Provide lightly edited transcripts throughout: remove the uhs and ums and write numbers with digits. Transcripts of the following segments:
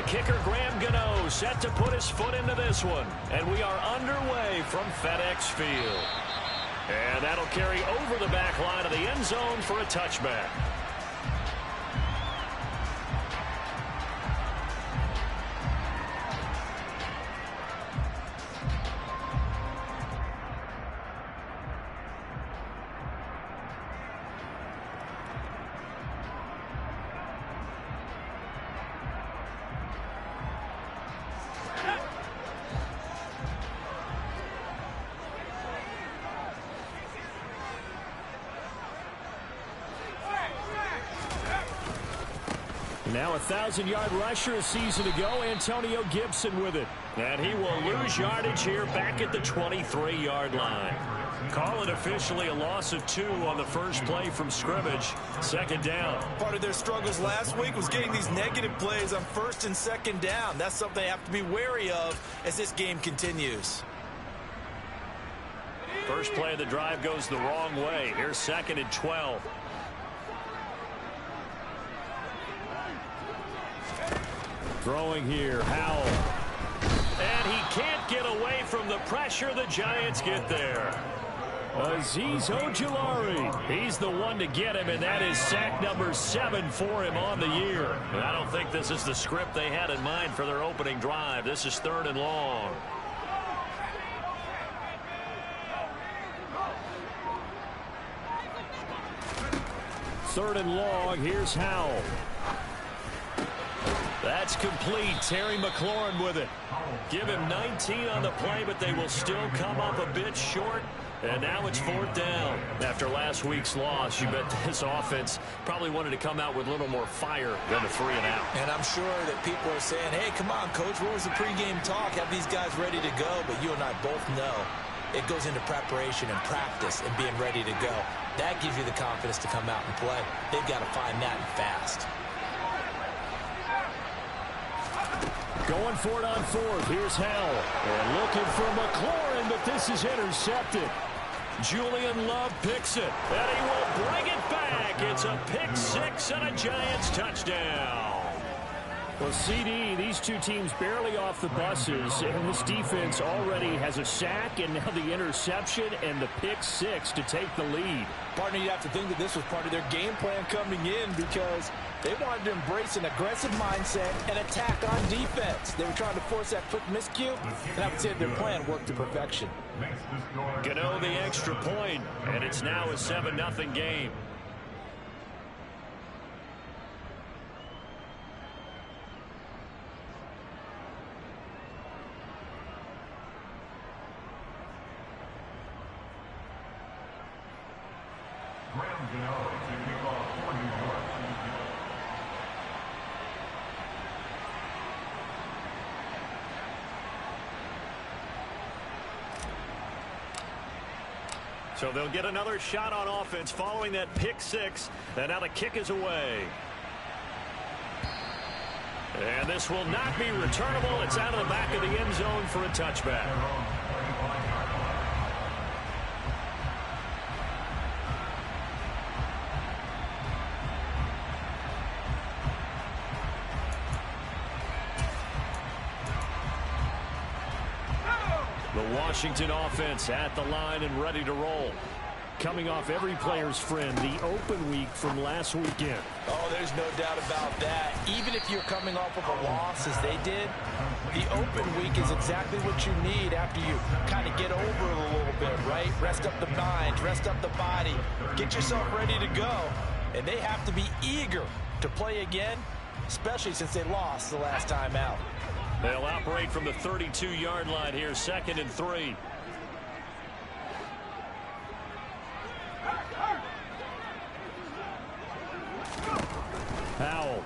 kicker Graham Gano set to put his foot into this one. And we are underway from FedEx Field. And that'll carry over the back line of the end zone for a touchback. Now a 1,000-yard rusher a season ago, Antonio Gibson with it. And he will lose yardage here back at the 23-yard line. Call it officially a loss of 2 on the first play from scrimmage. Second down. Part of their struggles last week was getting these negative plays on first and second down. That's something they have to be wary of as this game continues. First play of the drive goes the wrong way. Here's 2nd and 12. Throwing here, Howell. And he can't get away from the pressure. The Giants get there. Azeez Ojulari. He's the one to get him, and that is sack number 7 for him on the year. And I don't think this is the script they had in mind for their opening drive. This is 3rd and long. Third and long. Here's Howell. That's complete. Terry McLaurin with it. Give him 19 on the play, but they will still come up a bit short. And now it's 4th down. After last week's loss, you bet this offense probably wanted to come out with a little more fire than a 3 and out. And I'm sure that people are saying, hey, come on, Coach, what was the pregame talk? Have these guys ready to go? But you and I both know it goes into preparation and practice and being ready to go. That gives you the confidence to come out and play. They've got to find that and fast. Going for it on 4th. Here's Howell. And looking for McLaurin, but this is intercepted. Julian Love picks it. And he will bring it back. It's a pick 6 and a Giants touchdown. Well, CD, these two teams barely off the buses, and this defense already has a sack and now the interception and the pick 6 to take the lead. Partner, you have to think that this was part of their game plan coming in because they wanted to embrace an aggressive mindset and attack on defense. They were trying to force that quick miscue, and I would say their plan worked to perfection. Gano the extra point, and it's now a 7-0 game. So they'll get another shot on offense following that pick 6. And now the kick is away. And this will not be returnable. It's out of the back of the end zone for a touchback. The Washington offense at the line and ready to roll. Coming off every player's friend, the open week from last weekend. Oh, there's no doubt about that. Even if you're coming off of a loss as they did, the open week is exactly what you need after you kind of get over it a little bit, right? Rest up the mind, rest up the body, get yourself ready to go. And they have to be eager to play again, especially since they lost the last time out. They'll operate from the 32-yard line here, 2nd and 3. Howell.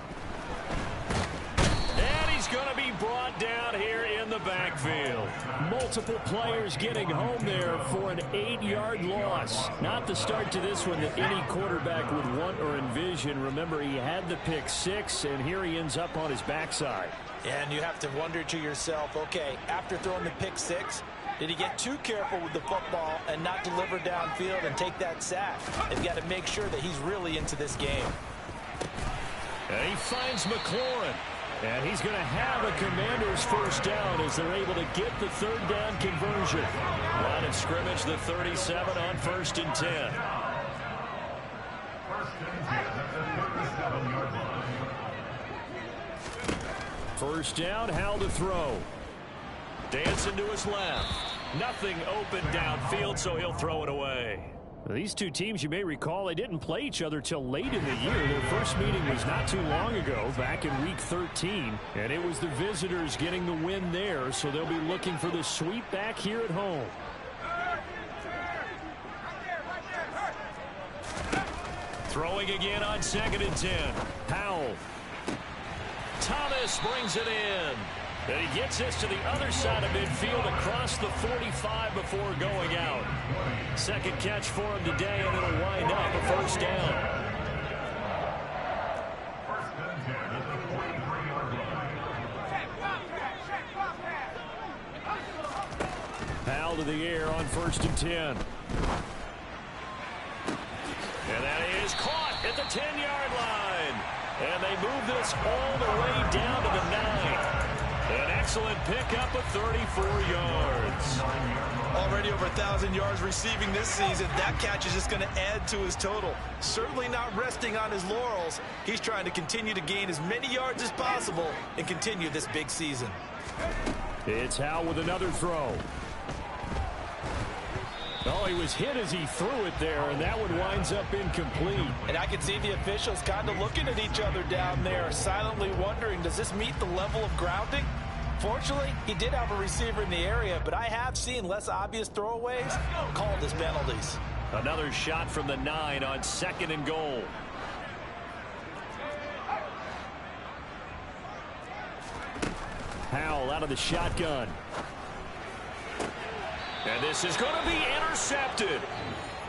And he's going to be brought down here in the backfield. Multiple players getting home there for an 8-yard loss. Not the start to this one that any quarterback would want or envision. Remember, he had the pick 6, and here he ends up on his backside. And you have to wonder to yourself, okay, after throwing the pick 6, did he get too careful with the football and not deliver downfield and take that sack? They've got to make sure that he's really into this game. And he finds McLaurin. And he's going to have a Commanders first down as they're able to get the third down conversion. Line of scrimmage, the 37 on 1st and 10. First down, Howell to throw. Dancing to his left. Nothing open downfield, so he'll throw it away. These two teams, you may recall, they didn't play each other till late in the year. Their first meeting was not too long ago, back in Week 13. And it was the visitors getting the win there, so they'll be looking for the sweep back here at home. Throwing again on 2nd and 10. Howell. Thomas brings it in. And he gets this to the other side of midfield across the 45 before going out. Second catch for him today, and it'll wind up a first down. Howell to the air on 1st and 10. And that is caught at the 10-yard line. And they move this all the way down to the 9. An excellent pickup of 34 yards. Already over 1,000 yards receiving this season. That catch is just going to add to his total. Certainly not resting on his laurels. He's trying to continue to gain as many yards as possible and continue this big season. It's Howell with another throw. Oh, he was hit as he threw it there, and that one winds up incomplete. And I can see the officials kind of looking at each other down there, silently wondering, does this meet the level of grounding? Fortunately, he did have a receiver in the area, but I have seen less obvious throwaways called as penalties. Another shot from the 9 on 2nd and goal. Howell out of the shotgun. And this is going to be intercepted.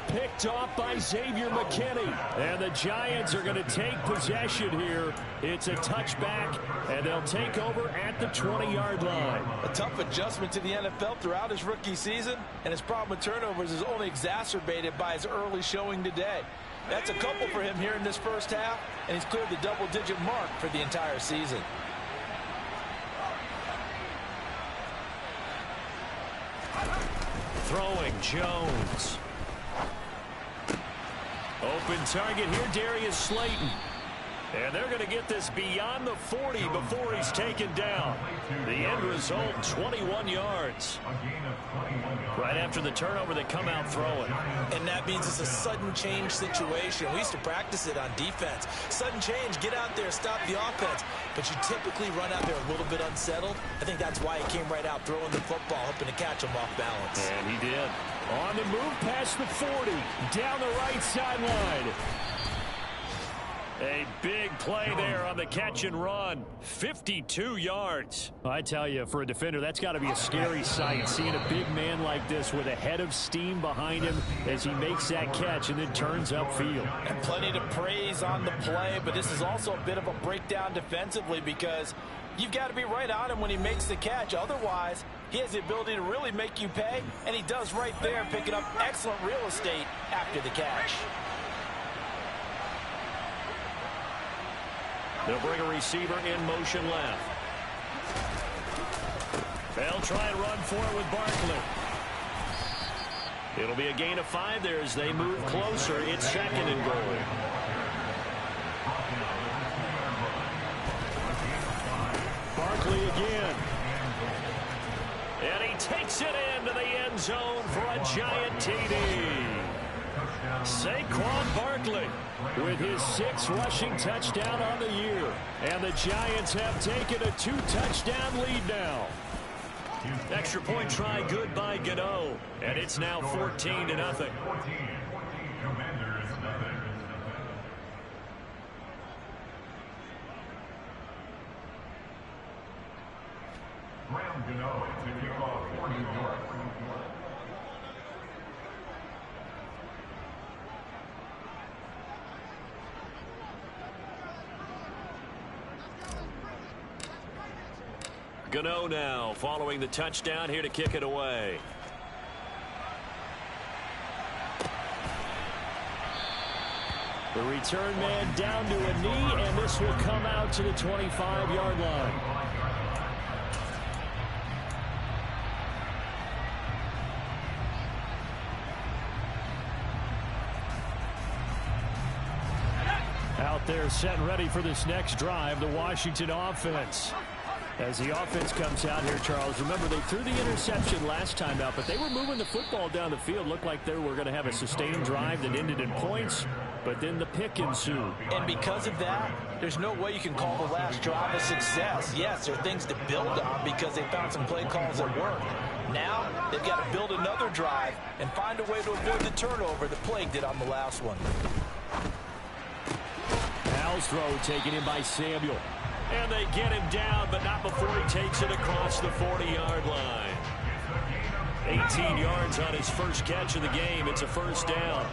Picked off by Xavier McKinney. And the Giants are going to take possession here. It's a touchback, and they'll take over at the 20-yard line. A tough adjustment to the NFL throughout his rookie season, and his problem with turnovers is only exacerbated by his early showing today. That's a couple for him here in this first half, and he's cleared the double-digit mark for the entire season. Throwing, Jones. Open target here, Darius Slayton. And they're going to get this beyond the 40 before he's taken down. The end result, 21 yards. Right after the turnover, they come out throwing. And that means it's a sudden change situation. We used to practice it on defense. Sudden change, get out there, stop the offense. But you typically run out there a little bit unsettled. I think that's why he came right out throwing the football, hoping to catch him off balance. And he did. On the move past the 40, down the right sideline. A big play there on the catch and run. 52 yards. I tell you, for a defender, that's got to be a scary sight, seeing a big man like this with a head of steam behind him as he makes that catch and then turns upfield. And plenty to praise on the play, but this is also a bit of a breakdown defensively because you've got to be right on him when he makes the catch. Otherwise, he has the ability to really make you pay, and he does right there, picking up excellent real estate after the catch. They'll bring a receiver in motion left. They'll try and run for it with Barkley. It'll be a gain of 5 there as they move closer. It's 2nd and goal. Barkley again. And he takes it into the end zone for a giant TD. Saquon Barkley with his 6th rushing touchdown on the year. And the Giants have taken a 2-touchdown lead now. Extra point try good by Gano. And it's now 14-0. Graham Gano to kick off for New York. Gano now following the touchdown here to kick it away. The return man down to a knee, and this will come out to the 25-yard line. Out there set and ready for this next drive, the Washington offense. As the offense comes out here, Charles, remember they threw the interception last time out, but they were moving the football down the field. Looked like they were going to have a sustained drive that ended in points, but then the pick ensued. And because of that, there's no way you can call the last drive a success. Yes, there are things to build on because they found some play calls that worked. Now they've got to build another drive and find a way to avoid the turnover that plagued it on the last one. Howell's throw taken in by Samuel. And they get him down, but not before he takes it across the 40-yard line. 18 yards on his first catch of the game. It's a first down.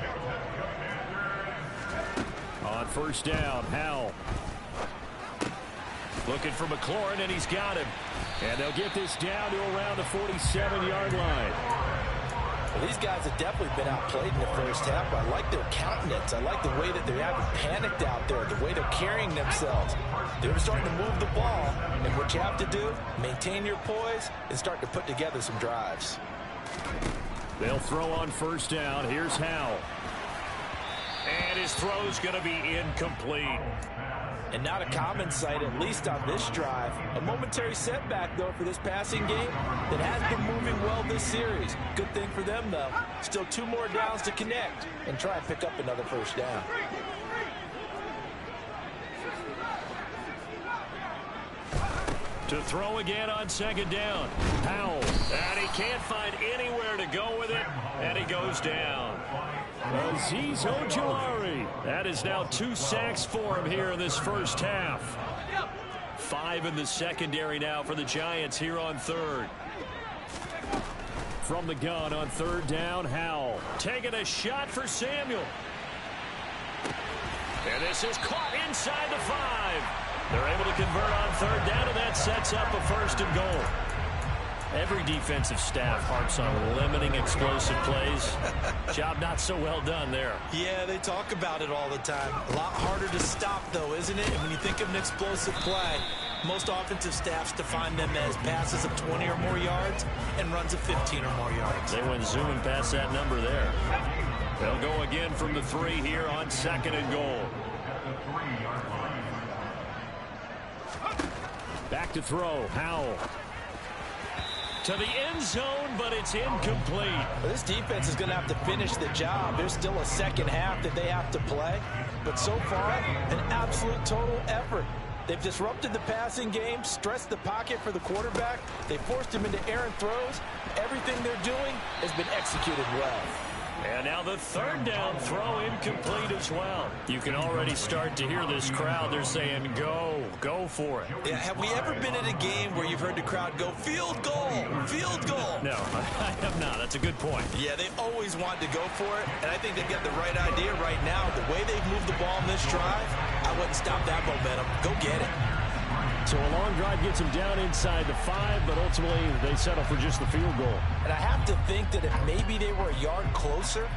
On first down, Howell. Looking for McLaurin, and he's got him. And they'll get this down to around the 47-yard line. Well, these guys have definitely been outplayed in the first half. I like their countenance. I like the way that they haven't panicked out there, the way they're carrying themselves. They're starting to move the ball, and what you have to do, maintain your poise and start to put together some drives. They'll throw on first down. Here's Howell. And his throw's going to be incomplete. And not a common sight, at least on this drive. A momentary setback, though, for this passing game that has been moving well this series. Good thing for them, though. Still 2 more downs to connect and try and pick up another first down. To throw again on second down. Howell. And he can't find anywhere to go with it. And he goes down. Azeez Ojulari. That is now 2 sacks for him here in this first half. 5 in the secondary now for the Giants here on third. From the gun on third down, Howell. Taking a shot for Samuel. And this is caught inside the 5. They're able to convert on third down, and that sets up a first and goal. Every defensive staff harps on limiting explosive plays. Job not so well done there. Yeah, they talk about it all the time. A lot harder to stop, though, isn't it? And when you think of an explosive play, most offensive staffs define them as passes of 20 or more yards and runs of 15 or more yards. They went zooming past that number there. They'll go again from the 3 here on second and goal. Back to throw, Howell. To the end zone, but it's incomplete. Well, this defense is going to have to finish the job. There's still a second half that they have to play. But so far, an absolute total effort. They've disrupted the passing game, stressed the pocket for the quarterback. They forced him into errant throws. Everything they're doing has been executed well. And now the third down throw incomplete as well. You can already start to hear this crowd. They're saying, go for it. Yeah, have we ever been in a game where you've heard the crowd go, field goal, field goal? No, I have not. That's a good point. Yeah, they always want to go for it, and I think they've got the right idea right now. The way they've moved the ball in this drive, I wouldn't stop that momentum. Go get it. So a long drive gets them down inside the 5, but ultimately they settle for just the field goal. And I have to think that if maybe they were a yard closer,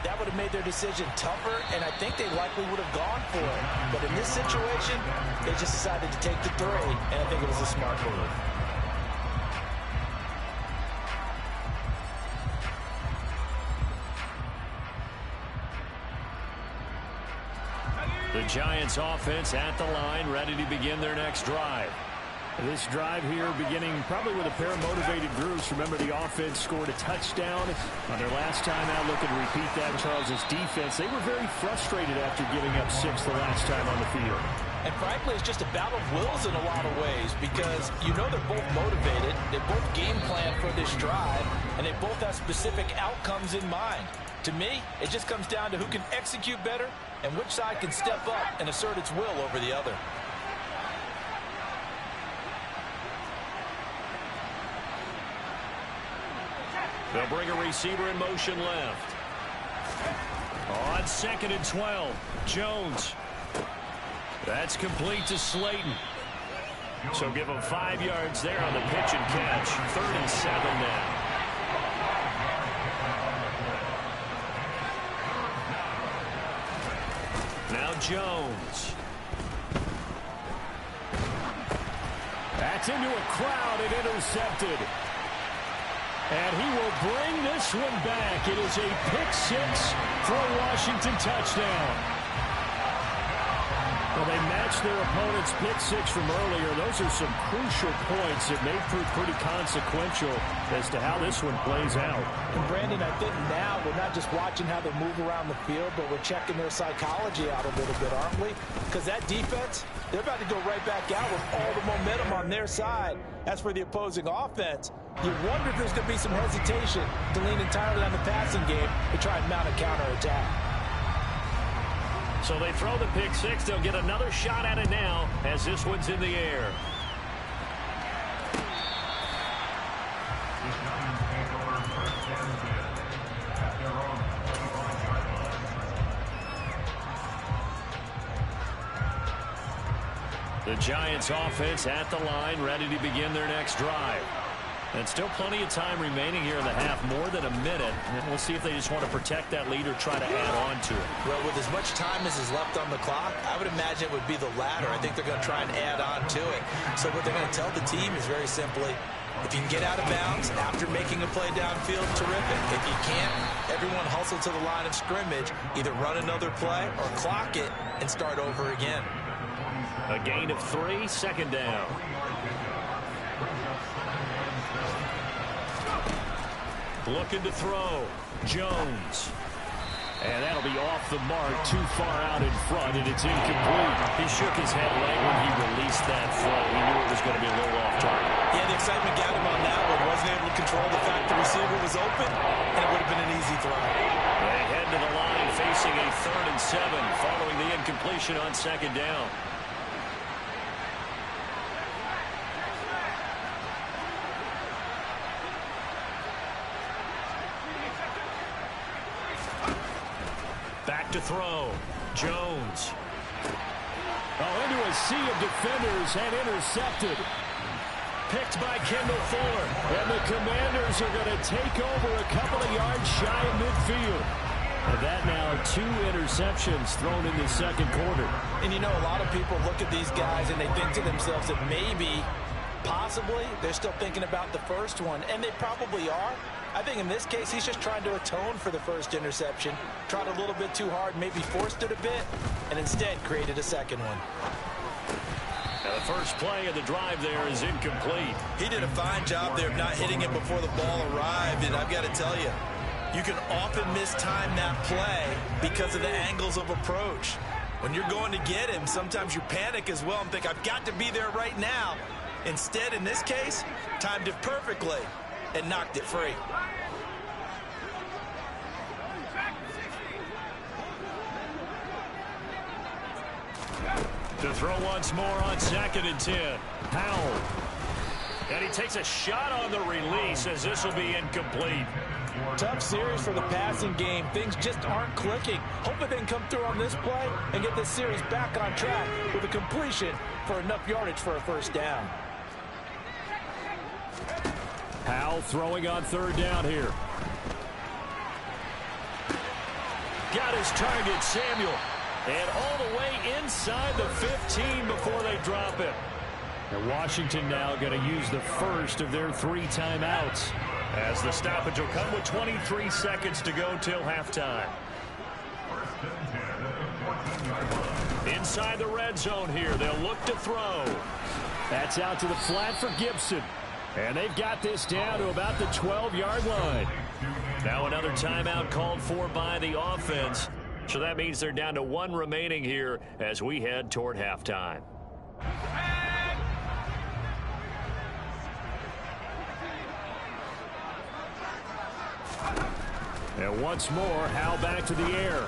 that would have made their decision tougher, and I think they likely would have gone for it. But in this situation, they just decided to take the 3, and I think it was a smart move. The Giants offense at the line, ready to begin their next drive. This drive here beginning probably with a pair of motivated groups. Remember, the offense scored a touchdown on their last time out. Looking to repeat that. Charles' defense, they were very frustrated after giving up 6 the last time on the field. And frankly, it's just a battle of wills in a lot of ways because you know they're both motivated, they both game plan for this drive, and they both have specific outcomes in mind. To me, it just comes down to who can execute better and which side can step up and assert its will over the other. They'll bring a receiver in motion left. On second and 12, Jones. That's complete to Slayton. So give him 5 yards there on the pitch and catch. 3rd and 7 now. Now Jones. gets into a crowd and intercepted. And he will bring this one back. It is a pick-6 for a Washington touchdown. Well, they matched their opponent's pick-6 from earlier. Those are some crucial points that may prove pretty consequential as to how this one plays out. And, Brandon, I think now we're not just watching how they move around the field, but we're checking their psychology out a little bit, aren't we? Because that defense, they're about to go right back out with all the momentum on their side. As for the opposing offense, you wonder if there's going to be some hesitation to lean entirely on the passing game to try and mount a counterattack. So they throw the pick-6. They'll get another shot at it now as this one's in the air. The Giants offense at the line, ready to begin their next drive. And still plenty of time remaining here in the half, more than a minute. And we'll see if they just want to protect that lead or try to add on to it. Well, with as much time as is left on the clock, I would imagine it would be the latter. I think they're going to try and add on to it. So what they're going to tell the team is very simply, if you can get out of bounds after making a play downfield, terrific. If you can't, everyone hustle to the line of scrimmage, either run another play or clock it and start over again. A gain of 3, second down. Looking to throw. Jones. And that'll be off the mark, too far out in front, and it's incomplete. He shook his head right when he released that throw. He knew it was going to be a little off target. Yeah, the excitement got him on that one. Wasn't able to control the fact the receiver was open, and it would have been an easy throw. They head to the line facing a 3rd and 7 following the incompletion on second down. Back to throw. Jones. Oh, into a sea of defenders and intercepted. Picked by Kendall Fuller. And the Commanders are going to take over a couple of yards shy of midfield. And that now 2 interceptions thrown in the second quarter. And you know, a lot of people look at these guys and they think to themselves that maybe, possibly, they're still thinking about the first one. And they probably are. I think in this case, he's just trying to atone for the first interception. Tried a little bit too hard, maybe forced it a bit, and instead created a second one. Now the first play of the drive there is incomplete. He did a fine job there of not hitting it before the ball arrived, and I've got to tell you, you can often mistime that play because of the angles of approach. When you're going to get him, sometimes you panic as well and think, I've got to be there right now. Instead, in this case, timed it perfectly and knocked it free. To throw once more on 2nd and 10. Powell. And he takes a shot on the release as this will be incomplete. Tough series for the passing game. Things just aren't clicking. Hoping they can come through on this play and get this series back on track with a completion for enough yardage for a first down. Powell throwing on 3rd down here. Got his target, Samuel. And all the way inside the 15 before they drop it. And Washington now going to use the first of their 3 timeouts, as the stoppage will come with 23 seconds to go till halftime. Inside the red zone here, they'll look to throw. That's out to the flat for Gibson. And they've got this down to about the 12-yard line. Now another timeout called for by the offense. So that means they're down to 1 remaining here as we head toward halftime. And once more, Howell back to the air.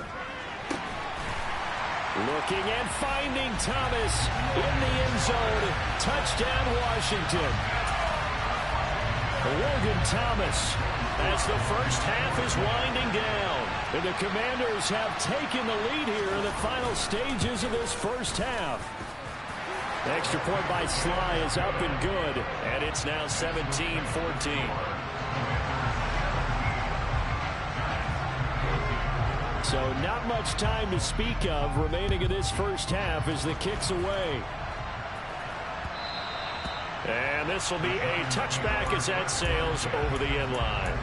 Looking and finding Thomas in the end zone. Touchdown, Washington. Logan Thomas, as the first half is winding down. And the Commanders have taken the lead here in the final stages of this first half. The extra point by Sly is up and good, and it's now 17-14. So not much time to speak of remaining in this first half as the kick's away. And this will be a touchback as that sails over the end line.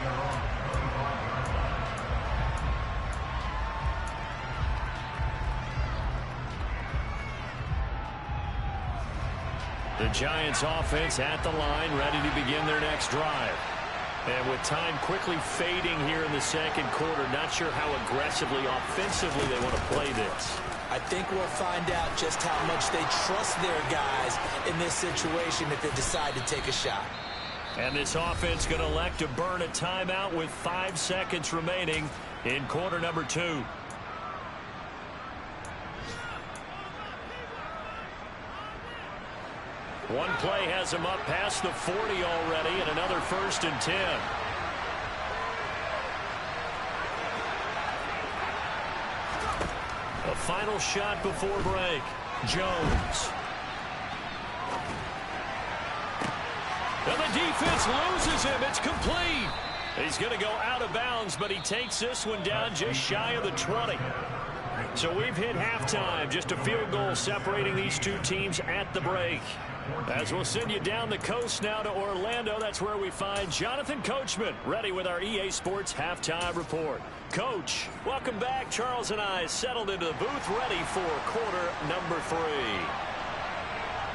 The Giants offense at the line, ready to begin their next drive. And with time quickly fading here in the second quarter, not sure how aggressively, offensively they want to play this. I think we'll find out just how much they trust their guys in this situation if they decide to take a shot. And this offense going to elect to burn a timeout with 5 seconds remaining in quarter number 2. One play has him up past the 40 already, and another 1st and 10. A final shot before break. Jones. And the defense loses him. It's complete. He's going to go out of bounds, but he takes this one down just shy of the 20. So we've hit halftime. Just a field goal separating these two teams at the break. As we'll send you down the coast now to Orlando, that's where we find Jonathan Coachman, ready with our EA Sports Halftime Report. Coach, welcome back. Charles and I settled into the booth, ready for quarter number 3.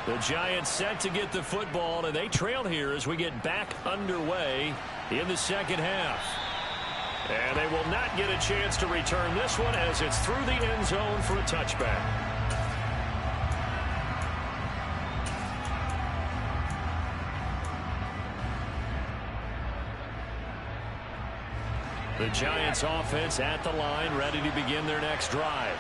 The Giants set to get the football, and they trail here as we get back underway in the second half. And they will not get a chance to return this one as it's through the end zone for a touchback. The Giants offense at the line, ready to begin their next drive.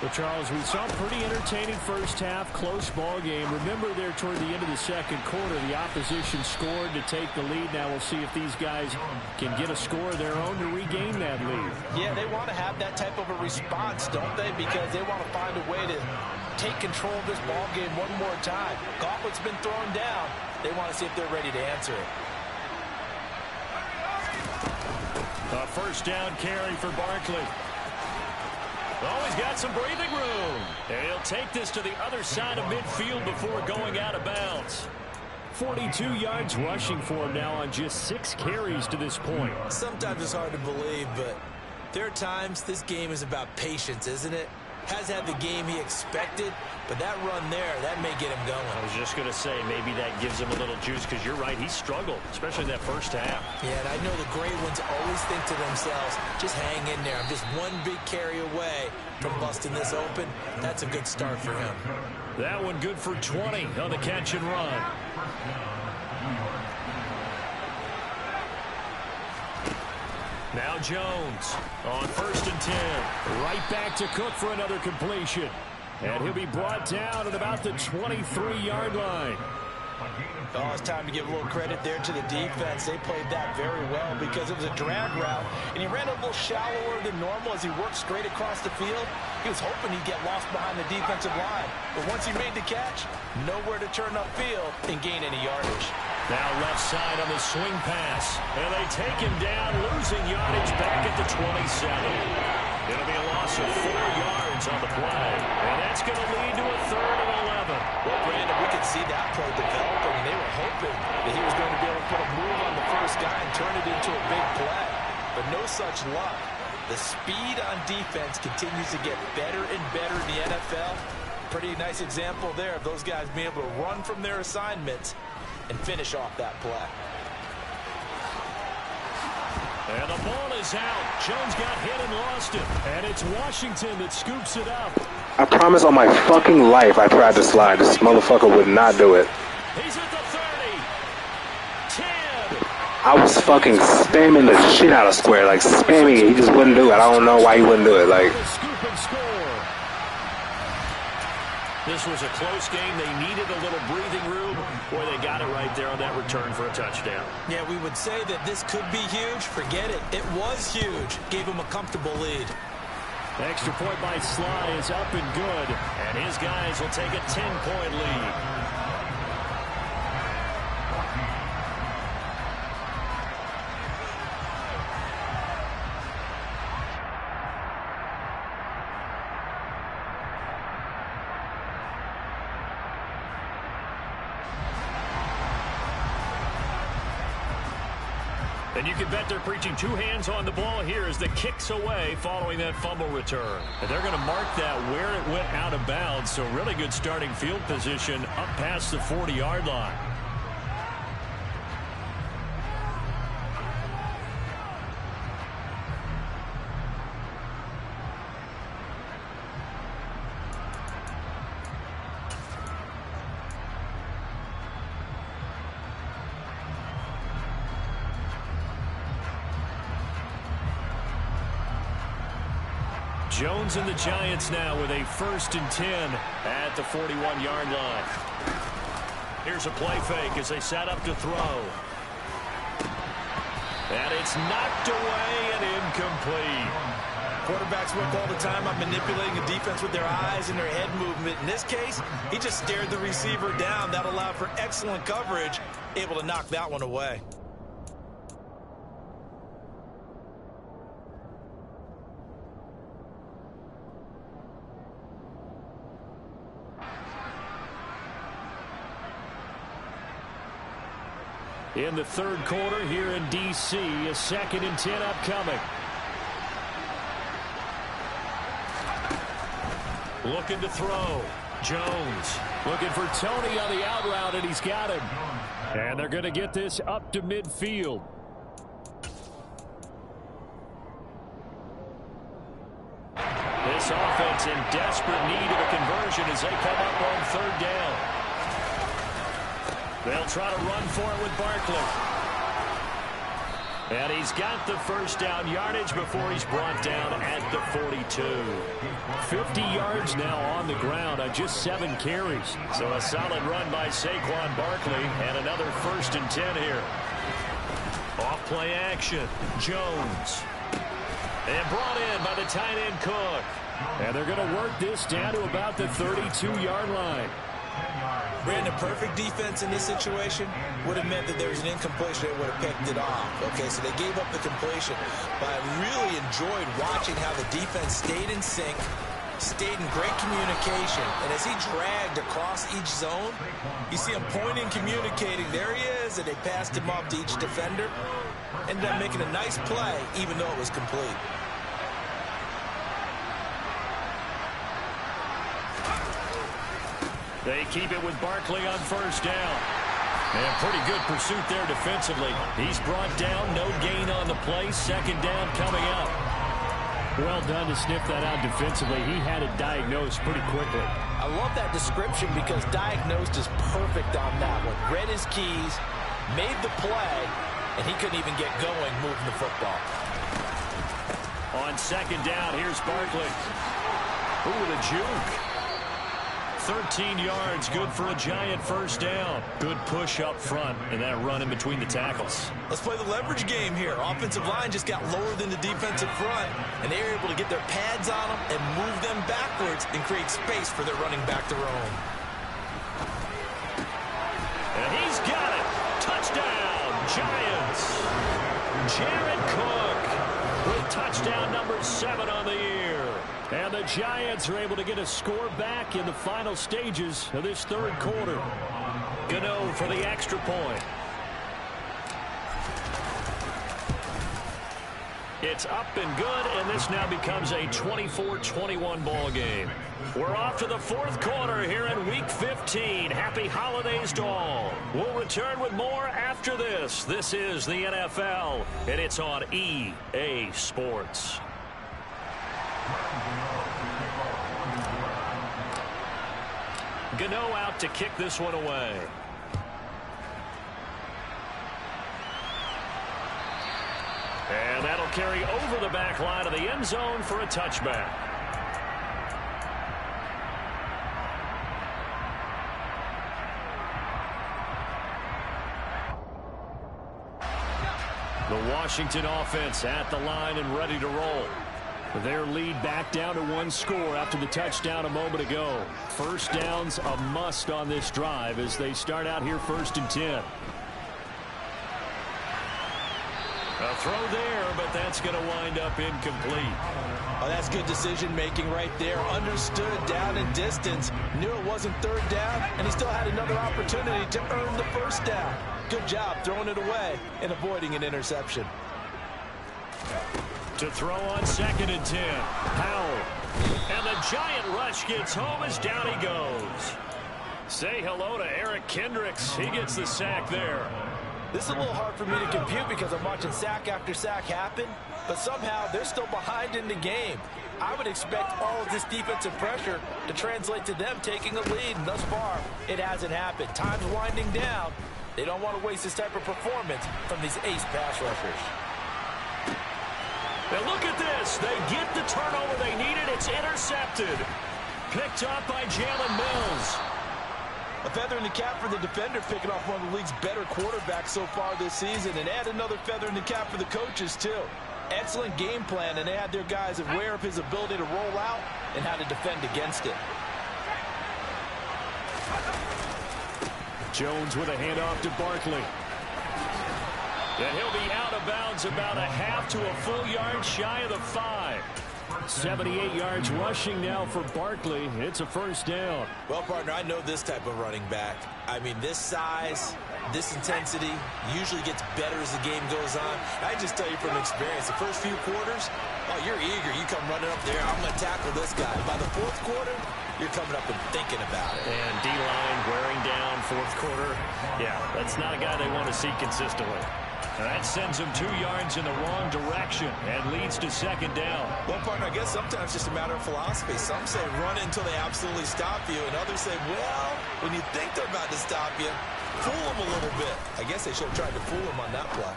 Well, Charles, we saw a pretty entertaining first half, close ball game. Remember there toward the end of the second quarter, the opposition scored to take the lead. Now we'll see if these guys can get a score of their own to regain that lead. Yeah, they want to have that type of a response, don't they? Because they want to find a way to take control of this ball game one more time. Gauntlet's been thrown down. They want to see if they're ready to answer it. A first down carry for Barkley. Oh, he's got some breathing room. And he'll take this to the other side of midfield before going out of bounds. 42 yards rushing for him now on just 6 carries to this point. Sometimes it's hard to believe, but there are times this game is about patience, isn't it? Has had the game he expected, but that run there, that may get him going. I was just going to say, maybe that gives him a little juice, because you're right, he struggled, especially in that first half. Yeah, and I know the great ones always think to themselves, just hang in there. I'm just one big carry away from busting this open. That's a good start for him. That one good for 20 on the catch and run. Now Jones on 1st and 10. Right back to Cook for another completion. And he'll be brought down at about the 23-yard line. Oh, it's time to give a little credit there to the defense. They played that very well because it was a drag route, and he ran a little shallower than normal as he worked straight across the field. He was hoping he'd get lost behind the defensive line. But once he made the catch, nowhere to turn upfield and gain any yardage. Now left side on the swing pass. And they take him down, losing yardage back at the 27. It'll be a loss of 4 yards on the play. And that's going to lead to a 3rd and 11. Well, Brandon, we could see that play developing. They were hoping that he was going to be able to put a move on the first guy and turn it into a big play. But no such luck. The speed on defense continues to get better and better in the NFL. Pretty nice example there of those guys being able to run from their assignments and finish off that play. And the ball is out. Jones got hit and lost it. And it's Washington that scoops it up. I promise on my fucking life I tried to slide. This motherfucker would not do it. He's at the 30. 10. I was fucking spamming the shit out of Square. Like, spamming it. He just wouldn't do it. I don't know why he wouldn't do it. Like, Scoop and score. This was a close game. They needed a little breathing room. Boy, they got it right there on that return for a touchdown. Yeah, we would say that this could be huge. Forget it. It was huge. Gave him a comfortable lead. Extra point by Sly is up and good. And his guys will take a 10-point lead. And you can bet they're preaching two hands on the ball here as the kick's away following that fumble return. And they're going to mark that where it went out of bounds. So really good starting field position up past the 40-yard line. Jones and the Giants now with a 1st and 10 at the 41-yard line. Here's a play fake as they set up to throw. And it's knocked away and incomplete. Quarterbacks work all the time on manipulating the defense with their eyes and their head movement. In this case, he just stared the receiver down. That allowed for excellent coverage, able to knock that one away. In the third quarter here in D.C., a 2nd and 10 upcoming. Looking to throw. Jones looking for Tony on the out route, and he's got him. And they're going to get this up to midfield. This offense in desperate need of a conversion as they come up on 3rd down. They'll try to run for it with Barkley. And he's got the 1st down yardage before he's brought down at the 42. 50 yards now on the ground on just 7 carries. So a solid run by Saquon Barkley and another 1st and 10 here. Off play action. Jones. And brought in by the tight end Cook. And they're going to work this down to about the 32-yard line. Brandon, perfect defense in this situation would have meant that there was an incompletion that would have picked it off. Okay, so they gave up the completion. But I really enjoyed watching how the defense stayed in sync, stayed in great communication. And as he dragged across each zone, you see him pointing, communicating. There he is, and they passed him off to each defender. Ended up making a nice play, even though it was complete. They keep it with Barkley on 1st down. And pretty good pursuit there defensively. He's brought down, no gain on the play. 2nd down coming up. Well done to sniff that out defensively. He had it diagnosed pretty quickly. I love that description because diagnosed is perfect on that one. Read his keys, made the play, and he couldn't even get going moving the football. On 2nd down, here's Barkley. Ooh, with a juke. 13 yards, good for a Giant 1st down. Good push up front and that run in between the tackles. Let's play the leverage game here. Offensive line just got lower than the defensive front, and they were able to get their pads on them and move them backwards and create space for their running back to roam. And he's got it. Touchdown, Giants. Jared Cook with touchdown number 7 on the year. And the Giants are able to get a score back in the final stages of this 3rd quarter. Gano for the extra point. It's up and good, and this now becomes a 24-21 ball game. We're off to the 4th quarter here in Week 15. Happy holidays to all. We'll return with more after this. This is the NFL, and it's on EA Sports. Gano out to kick this one away. And that'll carry over the back line of the end zone for a touchback. The Washington offense at the line and ready to roll. Their lead back down to 1 score after the touchdown a moment ago. 1st down's a must on this drive as they start out here 1st and 10. A throw there, but that's going to wind up incomplete. Oh, that's good decision-making right there. Understood down and distance. Knew it wasn't 3rd down, and he still had another opportunity to earn the 1st down. Good job throwing it away and avoiding an interception. To throw on 2nd and 10. Howell. And the giant rush gets home as down he goes. Say hello to Eric Kendricks. He gets the sack there. This is a little hard for me to compute because I'm watching sack after sack happen, but somehow they're still behind in the game. I would expect all of this defensive pressure to translate to them taking a lead, and thus far, it hasn't happened. Time's winding down. They don't want to waste this type of performance from these ace pass rushers. Now look at this. They get the turnover they needed. It's intercepted. Picked up by Jalen Mills. A feather in the cap for the defender, picking off one of the league's better quarterbacks so far this season, and add another feather in the cap for the coaches, too. Excellent game plan, and they had their guys aware of his ability to roll out and how to defend against it. Jones with a handoff to Barkley. And he'll be out of bounds about a half to a full yard shy of the 5. 78 yards rushing now for Barkley. It's a first down. Well, partner, I know this type of running back. I mean, this size, this intensity usually gets better as the game goes on. I just tell you from experience, the first few quarters, oh, you're eager. You come running up there, I'm going to tackle this guy. By the 4th quarter, you're coming up and thinking about it. And D-line wearing down 4th quarter. Yeah, that's not a guy they want to see consistently. And that sends him 2 yards in the wrong direction and leads to 2nd down. Well, partner, I guess sometimes it's just a matter of philosophy. Some say run until they absolutely stop you, and others say, well, when you think they're about to stop you, fool them a little bit. I guess they should have tried to fool him on that play.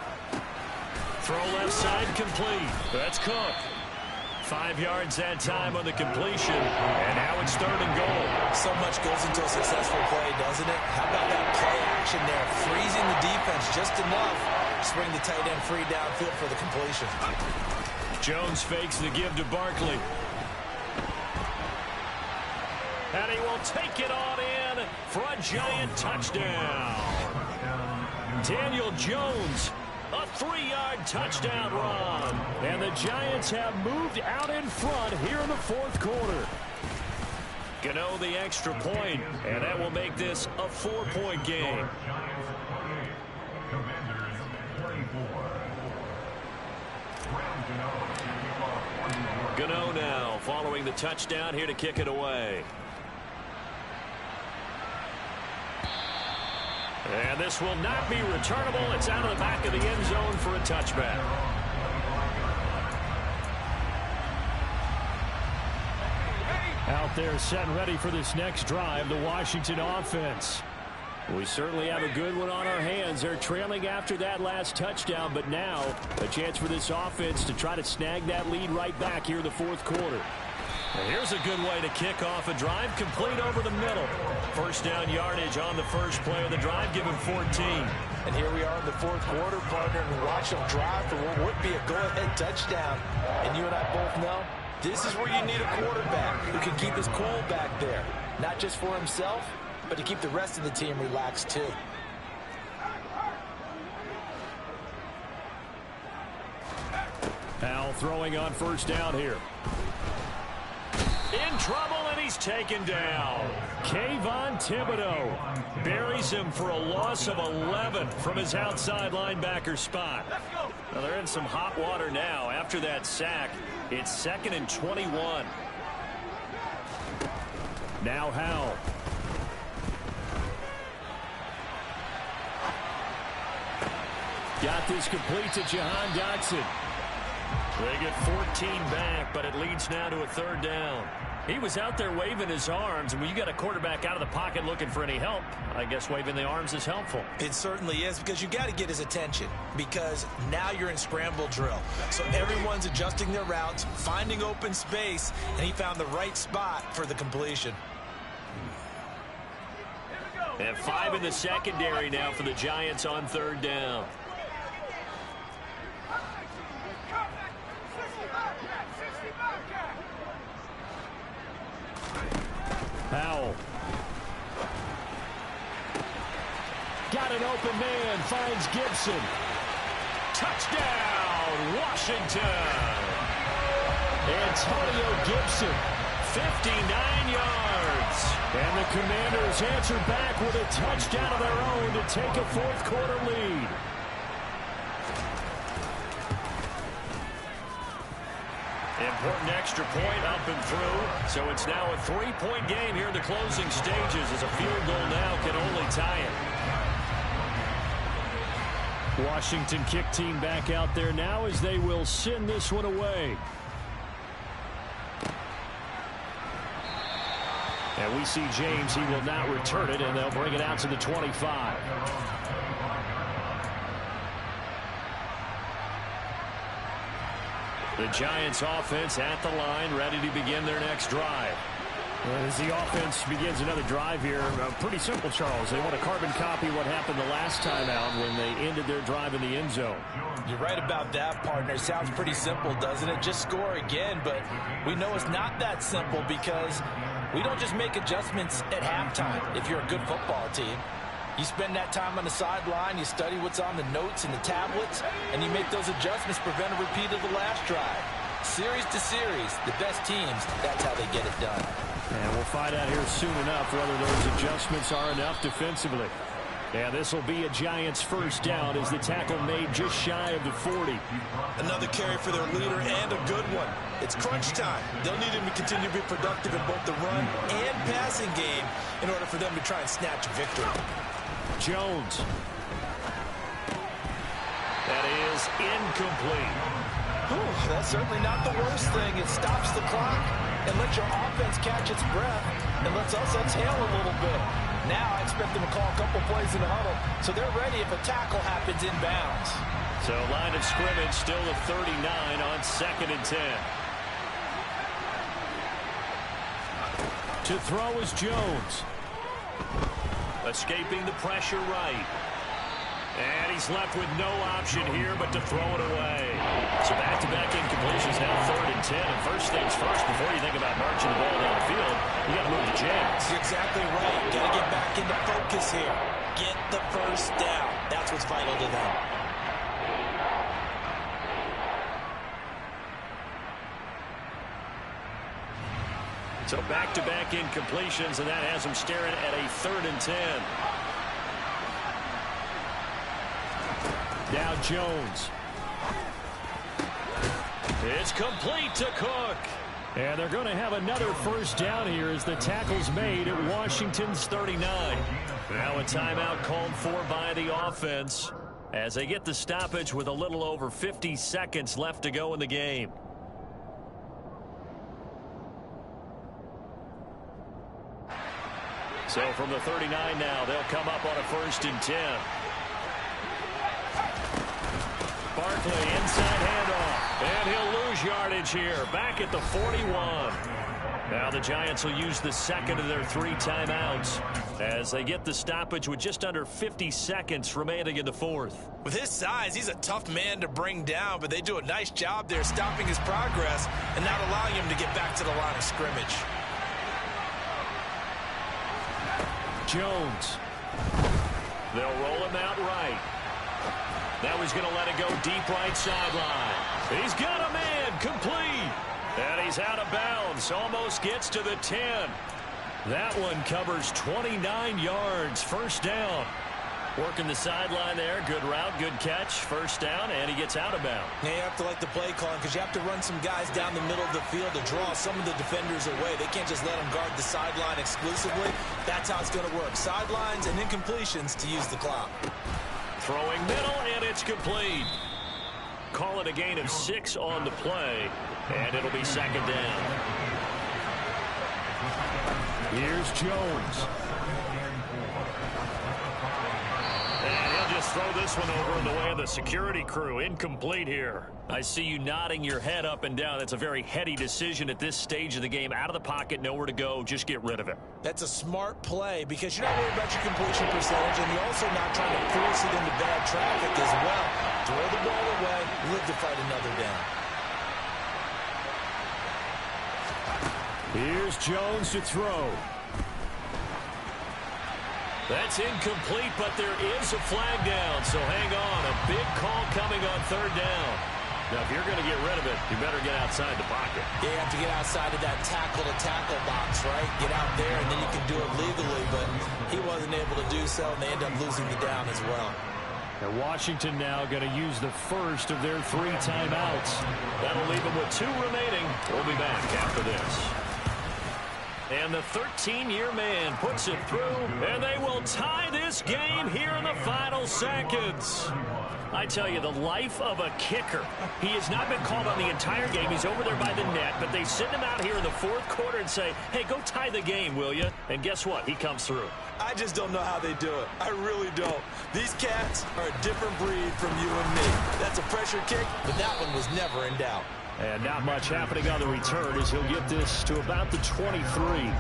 Throw left side complete. That's Cook. 5 yards that time on the completion, and now it's 3rd and goal. So much goes into a successful play, doesn't it? How about that play action there, freezing the defense just enough to bring the tight end free downfield for the completion. Jones fakes the give to Barkley. And he will take it on in for a giant touchdown. Daniel Jones, a 3-yard touchdown run. And the Giants have moved out in front here in the 4th quarter. Gano the extra point, and that will make this a 4-point game. Gano now following the touchdown here to kick it away. And this will not be returnable. It's out of the back of the end zone for a touchback. Out there set and ready for this next drive, the Washington offense. We certainly have a good one on our hands. They're trailing after that last touchdown, but now a chance for this offense to try to snag that lead right back here in the 4th quarter. And here's a good way to kick off a drive, complete over the middle. First down yardage on the first play of the drive, give him 14. And here we are in the 4th quarter, partner, and watch them drive for what would be a go-ahead touchdown. And you and I both know this is where you need a quarterback who can keep his cool back there, not just for himself, but to keep the rest of the team relaxed too. Powell throwing on first down here. In trouble, and he's taken down. Kayvon Thibodeau buries him for a loss of 11 from his outside linebacker spot. Now they're in some hot water now after that sack. It's 2nd and 21. Now Howell. Got this complete to Jahan Dotson. They get 14 back, but it leads now to a 3rd down. He was out there waving his arms, and when you got a quarterback out of the pocket looking for any help, I guess waving the arms is helpful. It certainly is, because you got to get his attention, because now you're in scramble drill. So everyone's adjusting their routes, finding open space, and he found the right spot for the completion. And 5 in the secondary now for the Giants on 3rd down. Powell. Got an open man, finds Gibson. Touchdown, Washington. Antonio Gibson, 59 yards. And the Commanders answer back with a touchdown of their own to take a fourth-quarter lead. Important extra point up and through. So it's now a 3-point game here in the closing stages as a field goal now can only tie it. Washington kick team back out there now as they will send this one away. And we see James, he will not return it, and they'll bring it out to the 25. The Giants offense at the line, ready to begin their next drive. As the offense begins another drive here, pretty simple, Charles. They want to carbon copy what happened the last time out when they ended their drive in the end zone. You're right about that, partner. Sounds pretty simple, doesn't it? Just score again, but we know it's not that simple because we don't just make adjustments at halftime if you're a good football team. You spend that time on the sideline, you study what's on the notes and the tablets, and you make those adjustments, prevent a repeat of the last drive. Series to series, the best teams, that's how they get it done. And we'll find out here soon enough whether those adjustments are enough defensively. And this will be a Giants first down as the tackle made just shy of the 40. Another carry for their leader and a good one. It's crunch time. They'll need him to continue to be productive in both the run and passing game in order for them to try and snatch a victory. Jones. That is incomplete. That's certainly not the worst thing. It stops the clock and lets your offense catch its breath and lets us exhale a little bit. Now I expect them to call a couple plays in the huddle so they're ready if a tackle happens inbounds. So line of scrimmage still at 39 on 2nd and 10. To throw is Jones. Escaping the pressure right. And he's left with no option here but to throw it away. So back-to-back incompletions now 3rd and 10. And first things first, before you think about marching the ball down the field, you got to move the chains. You're exactly right. Got to get back into focus here. Get the first down. That's what's vital to them. So back-to-back incompletions, and that has them staring at a 3rd and 10. Now Jones. It's complete to Cook. And they're going to have another first down here as the tackle's made at Washington's 39. Now a timeout called for by the offense as they get the stoppage with a little over 50 seconds left to go in the game. So from the 39 now, they'll come up on a 1st and 10. Barkley inside handoff, and he'll lose yardage here, back at the 41. Now the Giants will use the second of their 3 timeouts as they get the stoppage with just under 50 seconds remaining in the 4th. With his size, he's a tough man to bring down, but they do a nice job there stopping his progress and not allowing him to get back to the line of scrimmage. Jones. They'll roll him out right. Now he's going to let it go deep right sideline. He's got a man, complete. And he's out of bounds, almost gets to the 10. That one covers 29 yards, first down. Working the sideline there, good route, good catch, first down, and he gets out of bounds. Yeah, you have to like the play calling because you have to run some guys down the middle of the field to draw some of the defenders away. They can't just let them guard the sideline exclusively. That's how it's going to work. Sidelines and incompletions to use the clock. Throwing middle, and it's complete. Call it a gain of 6 on the play, and it'll be second down. Here's Jones. And he'll just throw this one over in the way of the security crew. Incomplete here. I see you nodding your head up and down. That's a very heady decision at this stage of the game. Out of the pocket, nowhere to go. Just get rid of it. That's a smart play because you're not worried about your completion percentage, and you're also not trying to force it into bad traffic as well. Throw the ball away, live to fight another down. Here's Jones to throw. That's incomplete, but there is a flag down, so hang on. A big call coming on 3rd down. Now, if you're going to get rid of it, you better get outside the pocket. Yeah, you have to get outside of that tackle-to-tackle box, right? Get out there, and then you can do it legally, but he wasn't able to do so, and they end up losing the down as well. And Washington now going to use the first of their 3 timeouts. That'll leave them with 2 remaining. We'll be back after this. And the 13-year man puts it through, and they will tie this game here in the final seconds. I tell you, the life of a kicker. He has not been called on the entire game. He's over there by the net, but they send him out here in the 4th quarter and say, hey, go tie the game, will you? And guess what? He comes through. I just don't know how they do it. I really don't. These cats are a different breed from you and me. That's a pressure kick, but that one was never in doubt. And not much happening on the return as he'll get this to about the 23.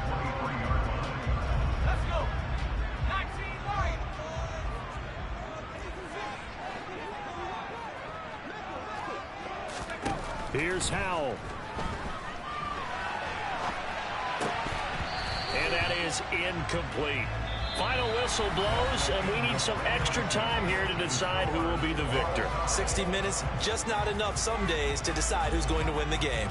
Here's Howell. And that is incomplete. Final whistle blows, and we need some extra time here to decide who will be the victor. 60 minutes, just not enough some days to decide who's going to win the game.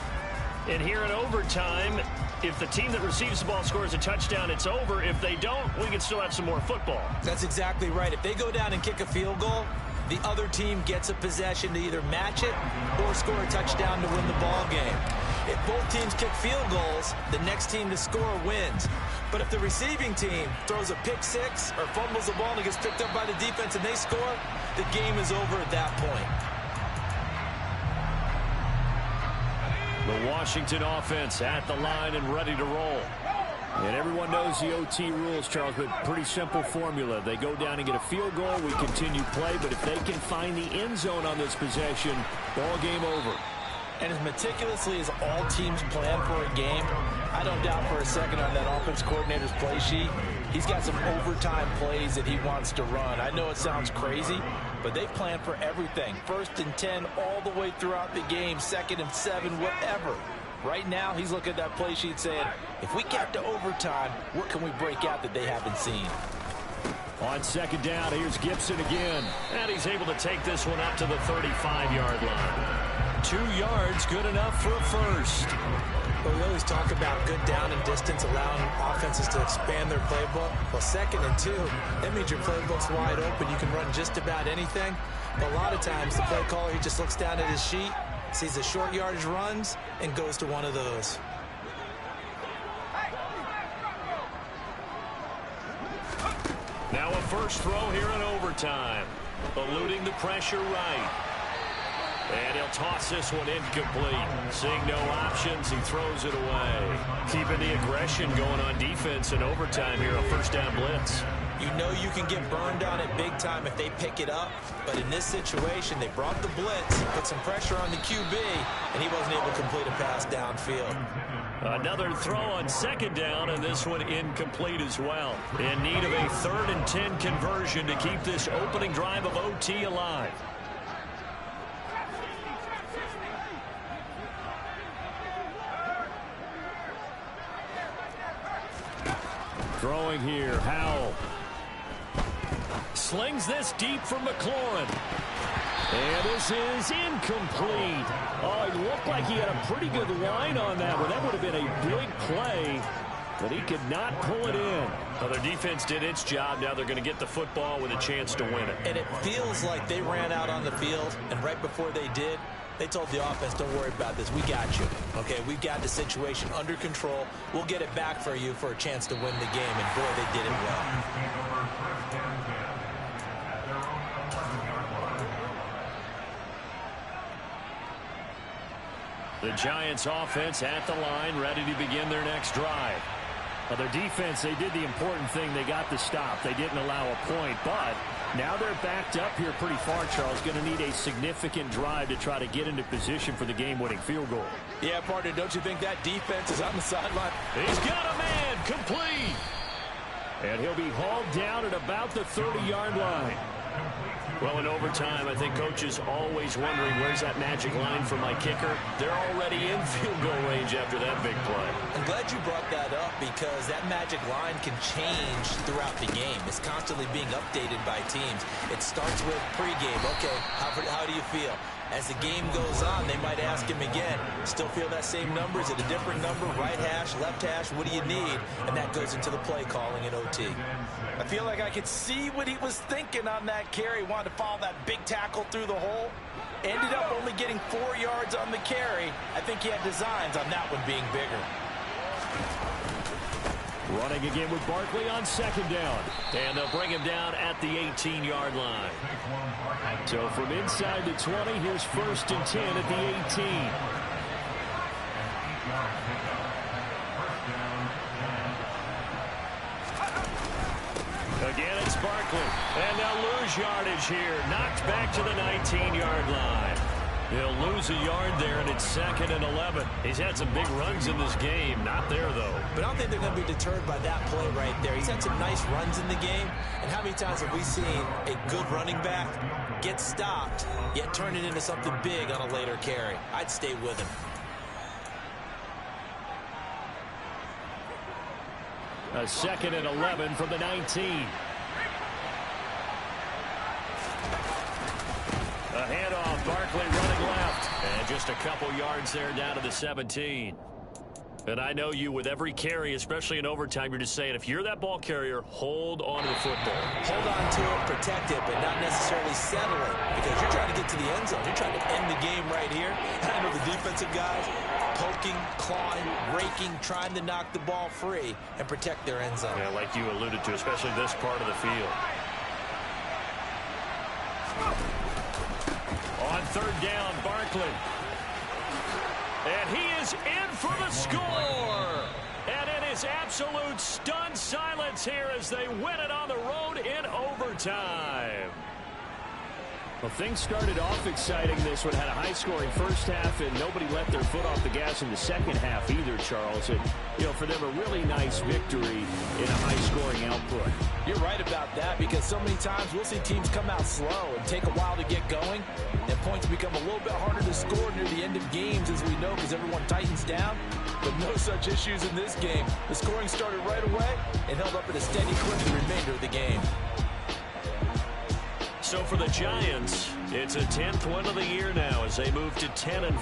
And here in overtime, if the team that receives the ball scores a touchdown, it's over. If they don't, we can still have some more football. That's exactly right. If they go down and kick a field goal, the other team gets a possession to either match it or score a touchdown to win the ball game. If both teams kick field goals, the next team to score wins. But if the receiving team throws a pick six or fumbles the ball and it gets picked up by the defense and they score, the game is over at that point. The Washington offense at the line and ready to roll. And everyone knows the OT rules, Charles, but pretty simple formula. They go down and get a field goal, we continue play, but if they can find the end zone on this possession, ball game over. And as meticulously as all teams plan for a game, I don't doubt for a second on that offense coordinator's play sheet, he's got some overtime plays that he wants to run. I know it sounds crazy, but they plan for everything. 1st and 10 all the way throughout the game, 2nd and 7, whatever. Right now, he's looking at that play sheet saying, if we get to overtime, what can we break out that they haven't seen? On 2nd down, here's Gibson again. And he's able to take this one up to the 35-yard line. 2 yards, good enough for a first. Well, we always talk about good down and distance, allowing offenses to expand their playbook. Well, 2nd and 2, that means your playbook's wide open. You can run just about anything. But a lot of times, the play caller, he just looks down at his sheet, sees the short yardage runs, and goes to one of those. Now a first throw here in overtime. Eluding the pressure right. And he'll toss this one incomplete. Seeing no options, he throws it away. Keeping the aggression going on defense in overtime here, a first down blitz. You know you can get burned on it big time if they pick it up. But in this situation, they brought the blitz, put some pressure on the QB, and he wasn't able to complete a pass downfield. Another throw on 2nd down, and this one incomplete as well. In need of a 3rd and 10 conversion to keep this opening drive of OT alive. Throwing here, Howell. Slings this deep for McLaurin. And this is incomplete. Oh, it looked like he had a pretty good line on that one. That would have been a big play, but he could not pull it in. Well, their defense did its job. Now they're going to get the football with a chance to win it. And it feels like they ran out on the field, and right before they did, they told the offense, don't worry about this. We got you. Okay, we've got the situation under control. We'll get it back for you for a chance to win the game. And, boy, they did it well. The Giants offense at the line, ready to begin their next drive. Well, their defense, they did the important thing. They got the stop. They didn't allow a point, but now they're backed up here pretty far, Charles. Going to need a significant drive to try to get into position for the game-winning field goal. Yeah, partner, don't you think that defense is on the sideline? He's got a man, complete. And he'll be hauled down at about the 30-yard line. Well, in overtime, I think coaches always wondering, where's that magic line for my kicker? They're already in field goal range after that big play. I'm glad you brought that up because that magic line can change throughout the game. It's constantly being updated by teams. It starts with pregame. Okay, how do you feel? As the game goes on, they might ask him again, still feel that same number? Is it a different number? Right hash, left hash, what do you need? And that goes into the play calling in OT. I feel like I could see what he was thinking on that carry. Wanted to follow that big tackle through the hole. Ended up only getting 4 yards on the carry. I think he had designs on that one being bigger. Running again with Barkley on second down. And they'll bring him down at the 18-yard line. So from inside the 20, here's 1st and 10 at the 18. Again, it's Barkley. And they'll lose yardage here. Knocked back to the 19-yard line. He'll lose a yard there, and it's 2nd and 11. He's had some big runs in this game. Not there, though. But I don't think they're going to be deterred by that play right there. He's had some nice runs in the game. And how many times have we seen a good running back get stopped, yet turn it into something big on a later carry? I'd stay with him. A 2nd and 11 from the 19. A handoff, Barkley running left. And just a couple yards there down to the 17. And I know you, with every carry, especially in overtime, you're just saying, if you're that ball carrier, hold on to the football. Hold on to it, protect it, but not necessarily settle it. Because you're trying to get to the end zone. You're trying to end the game right here. And I know the defensive guys poking, clawing, raking, trying to knock the ball free and protect their end zone. Yeah, like you alluded to, especially this part of the field. On 3rd down, Barkley. And he is in for the score. And it is absolute stunned silence here as they win it on the road in overtime. Well, things started off exciting. This one had a high-scoring first half, and nobody let their foot off the gas in the second half either, Charles. And, you know, for them, a really nice victory in a high-scoring output. You're right about that, because so many times we'll see teams come out slow and take a while to get going, and points become a little bit harder to score near the end of games, as we know, because everyone tightens down. But no such issues in this game. The scoring started right away and held up at a steady clip the remainder of the game. So for the Giants, it's a 10th win of the year now as they move to 10-4.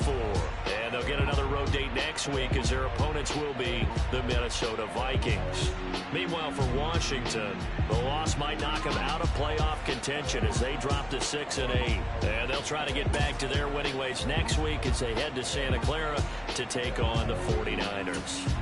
And they'll get another road date next week as their opponents will be the Minnesota Vikings. Meanwhile, for Washington, the loss might knock them out of playoff contention as they drop to 6-8. And they'll try to get back to their winning ways next week as they head to Santa Clara to take on the 49ers.